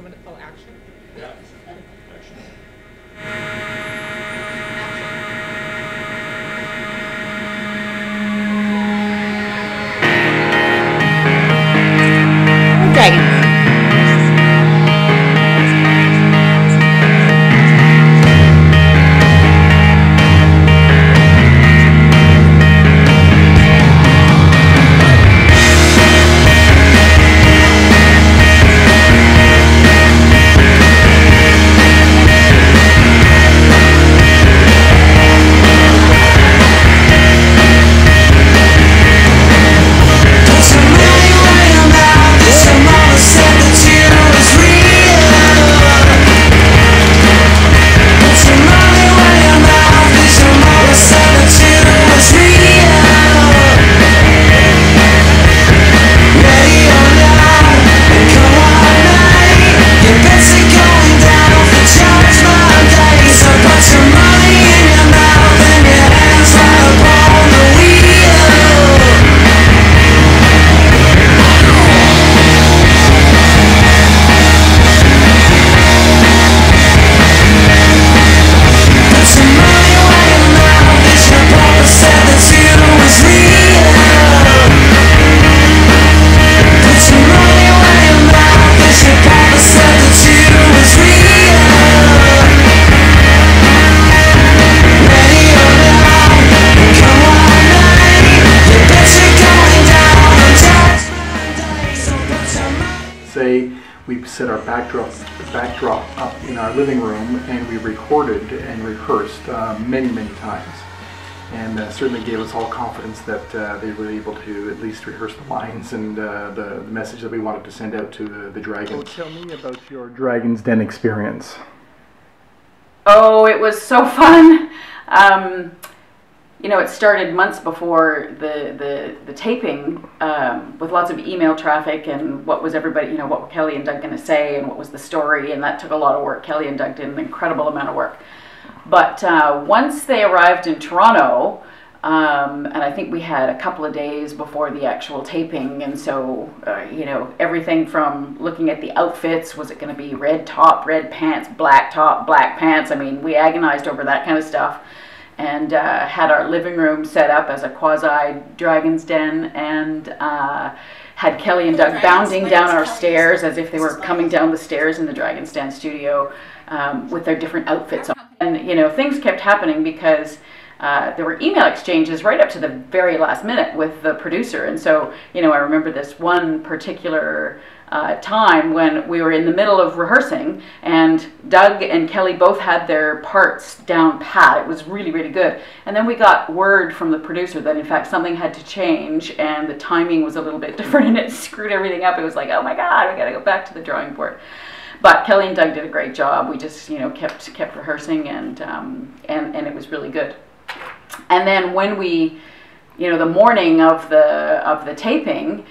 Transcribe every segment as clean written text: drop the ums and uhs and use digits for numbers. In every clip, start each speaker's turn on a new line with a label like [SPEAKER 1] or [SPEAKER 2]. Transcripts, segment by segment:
[SPEAKER 1] going to call action?
[SPEAKER 2] Yeah. Action.
[SPEAKER 1] Dragons.
[SPEAKER 3] We set our backdrop up in our living room, and we recorded and rehearsed many times, and certainly gave us all confidence that they were able to at least rehearse the lines and the message that we wanted to send out to the Dragons. So tell me about your Dragon's Den experience.
[SPEAKER 4] Oh, it was so fun. You know, it started months before the taping, with lots of email traffic and what was everybody, you know, what were Kelly and Doug going to say and what was the story, and that took a lot of work. Kelly and Doug did an incredible amount of work. But once they arrived in Toronto, and I think we had a couple of days before the actual taping, and so, you know, everything from looking at the outfits, was it going to be red top, red pants, black top, black pants? I mean, we agonized over that kind of stuff. And had our living room set up as a quasi-Dragon's Den, and had Kelly and Doug bounding down our stairs as if they were coming down the stairs in the Dragon's Den studio with their different outfits on. And, you know, things kept happening because there were email exchanges right up to the very last minute with the producer. And so, you know, I remember this one particular time when we were in the middle of rehearsing, and Doug and Kelly both had their parts down pat. It was really good. And then we got word from the producer that in fact something had to change, and the timing was a little bit different, and it screwed everything up. It was like, oh my God, we gotta go back to the drawing board. But Kelly and Doug did a great job. We just, you know, kept rehearsing, and it was really good. And then when we, you know, the morning of the taping,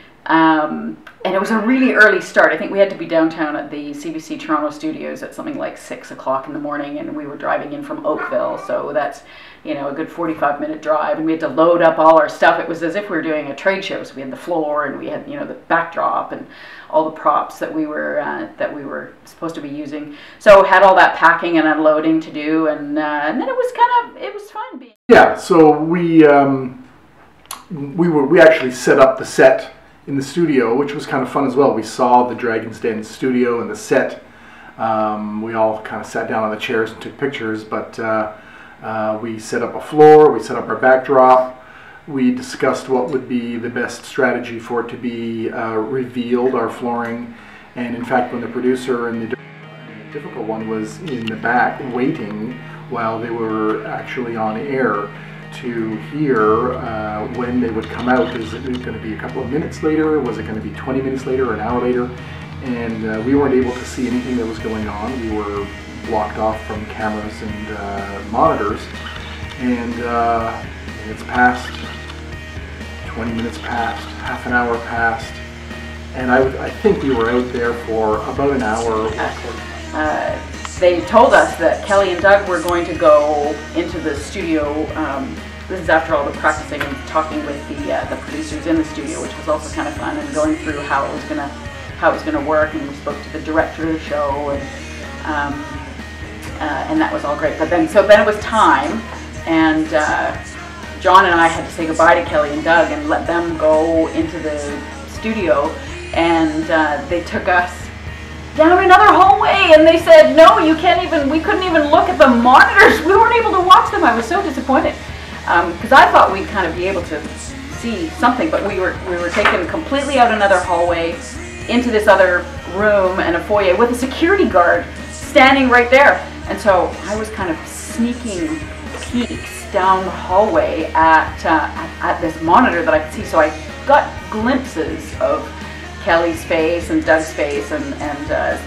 [SPEAKER 4] and it was a really early start. I think we had to be downtown at the CBC Toronto studios at something like 6 o'clock in the morning, and we were driving in from Oakville, so that's, you know, a good 45-minute drive, and we had to load up all our stuff. It was as if we were doing a trade show, so we had the floor, and we had, you know, the backdrop and all the props that we were supposed to be using. So had all that packing and unloading to do, and then it was fun.
[SPEAKER 3] Yeah, so we actually set up the set in the studio, which was kind of fun as well. We saw the Dragon's Den studio and the set. We all kind of sat down on the chairs and took pictures, but we set up a floor, we set up our backdrop, we discussed what would be the best strategy for it to be revealed, our flooring, and in fact when the producer and the difficult one was in the back waiting while they were actually on air to hear when they would come out. Is it going to be a couple of minutes later? Was it going to be 20 minutes later or an hour later? And we weren't able to see anything that was going on. We were blocked off from cameras and monitors. And it's passed, 20 minutes passed, half an hour passed, and I think we were out there for about an hour.
[SPEAKER 4] They told us that Kelly and Doug were going to go into the studio. This is after all the practicing and talking with the producers in the studio, which was also kind of fun, and going through how it was going to how it was going to work, and we spoke to the director of the show, and that was all great. But then it was time, and John and I had to say goodbye to Kelly and Doug and let them go into the studio, and they took us down another hallway, and they said, no, you can't even, we couldn't even look at the monitors. We weren't able to watch them. I was so disappointed, because I thought we'd kind of be able to see something, but we were taken completely out another hallway into this other room and a foyer with a security guard standing right there. And so I was kind of sneaking peeks down the hallway at this monitor that I could see. So I got glimpses of Kelly's face and Doug's face and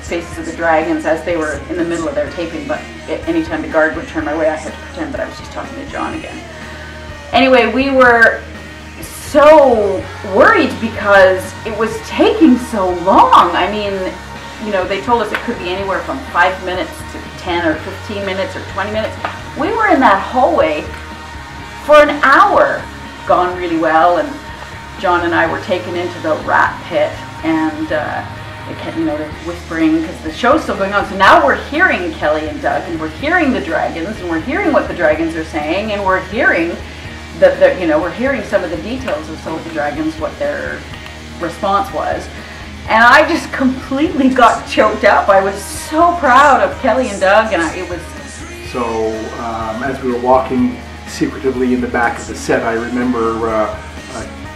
[SPEAKER 4] faces of the dragons as they were in the middle of their taping. But anytime the guard would turn my way, I had to pretend that I was just talking to John again. Anyway, we were so worried because it was taking so long. I mean, you know, they told us it could be anywhere from 5 minutes to 10 or 15 minutes or 20 minutes. We were in that hallway for an hour, gone really well, and John and I were taken into the rat pit, and they kept, you know, they're whispering because the show's still going on. So now we're hearing Kelly and Doug, and we're hearing the dragons, and we're hearing what the dragons are saying, and we're hearing you know, we're hearing some of the details of some of the dragons, what their response was. And I just completely got choked up. I was so proud of Kelly and Doug, and it was...
[SPEAKER 3] So as we were walking secretively in the back of the set, I remember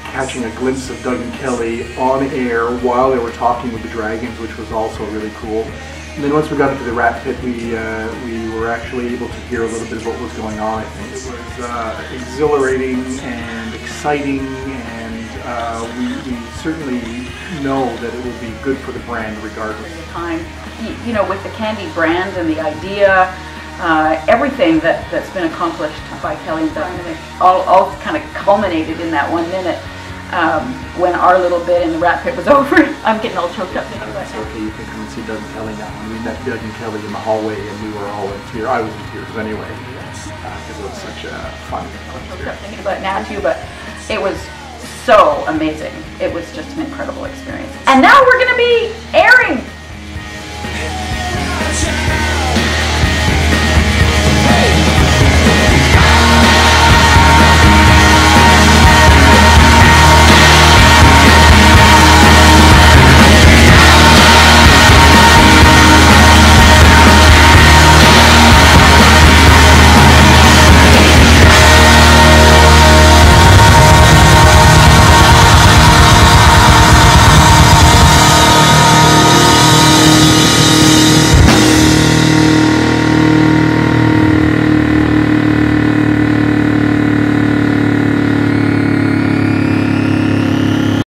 [SPEAKER 3] catching a glimpse of Doug and Kelly on air while they were talking with the dragons, which was also really cool. And then once we got into the rat pit, we were actually able to hear a little bit of what was going on. I think it was exhilarating and exciting, and we certainly know that it will be good for the brand regardless.
[SPEAKER 4] Time, you know, with the Kandy brand and the idea, everything that's been accomplished by Kelly and Doug, all kind of culminated in that 1 minute. When our little bit in the rat pit was over. I'm getting all choked up thinking about
[SPEAKER 3] that. Okay, you can come and see Doug and Kelly now. When we met Doug and Kelly in the hallway, and we were all in tears. I was in tears anyway, because it was such a fun
[SPEAKER 4] experience. Choked up thinking about it now too, but it was so amazing. It was just an incredible experience. And now we're going to be airing